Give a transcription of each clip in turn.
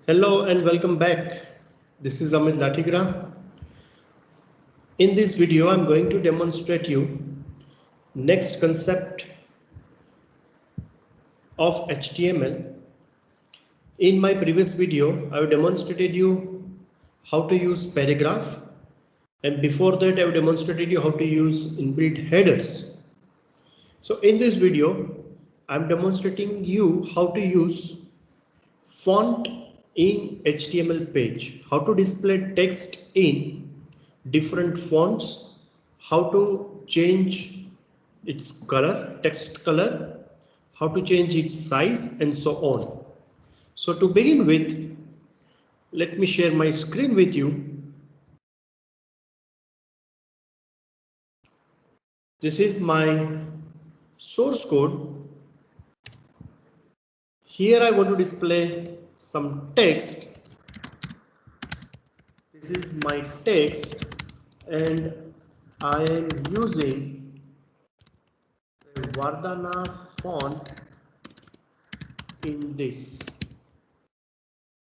Hello and welcome back. This is Amit Latigra. In this video, I'm going to demonstrate you next concept of HTML. In my previous video, I've demonstrated you how to use paragraph, and before that, I've demonstrated you how to use inbuilt headers. So in this video, I'm demonstrating you how to use font in HTML page, how to display text in different fonts, how to change its color, text color, how to change its size, and so on. So to begin with, let me share my screen with you. This is my source code. Here I want to display some text. This is my text and I am using a Vardhana font in this.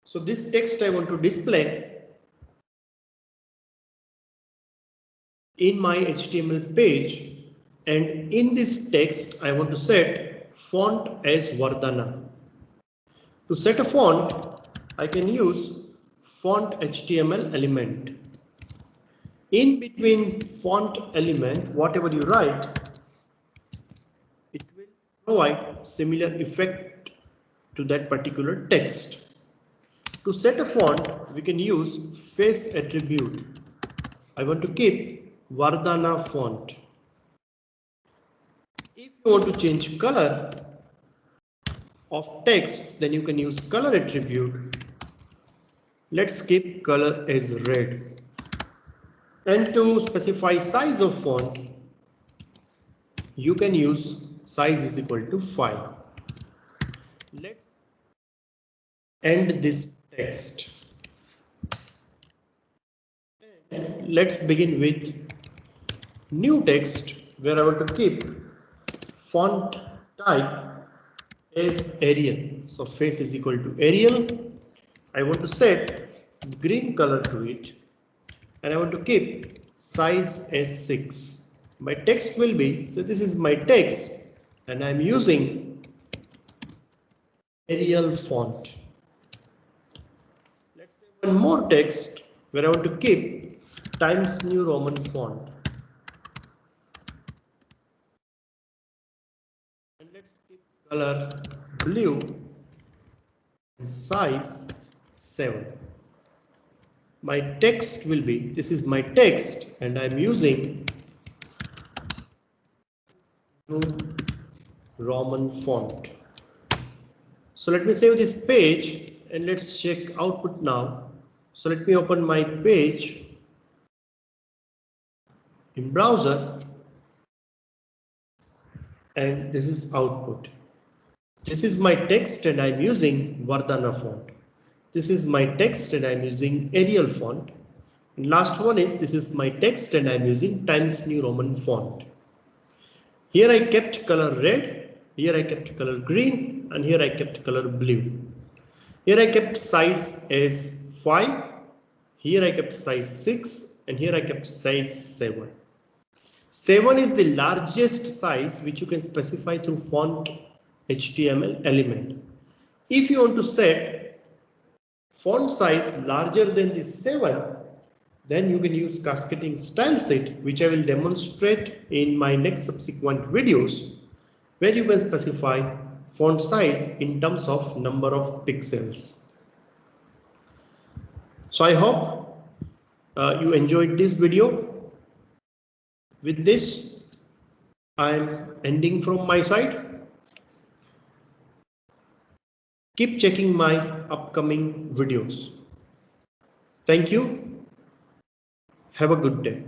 So this text I want to display in my HTML page, and in this text I want to set font as Vardhana. To set a font, I can use font HTML element. In between font element, whatever you write, it will provide similar effect to that particular text. To set a font, we can use face attribute. I want to keep Vardhana font. If you want to change color of text, then you can use color attribute. Let's keep color as red. And to specify size of font, you can use size is equal to 5. Let's end this text. Let's begin with new text where I want to keep font type as Arial. So face is equal to Arial. I want to set green color to it and I want to keep size as 6. My text will be, so this is my text and I'm using Arial font. Let's say one more text where I want to keep Times New Roman font. And let's keep color blue and size 7. My text will be, this is my text and I'm using Roman font. So let me save this page and let's check output now. So let me open my page in browser and this is output. This is my text and I'm using Vardhana font. This is my text and I'm using Arial font. And last one is, this is my text and I'm using Times New Roman font. Here I kept color red, here I kept color green, and here I kept color blue. Here I kept size as 5, here I kept size 6, and here I kept size 7. 7 is the largest size which you can specify through font HTML element. If you want to set font size larger than this 7, then you can use cascading style sheet, which I will demonstrate in my next subsequent videos, where you can specify font size in terms of number of pixels. So I hope you enjoyed this video. With this, I am ending from my side. Keep checking my upcoming videos. Thank you. Have a good day.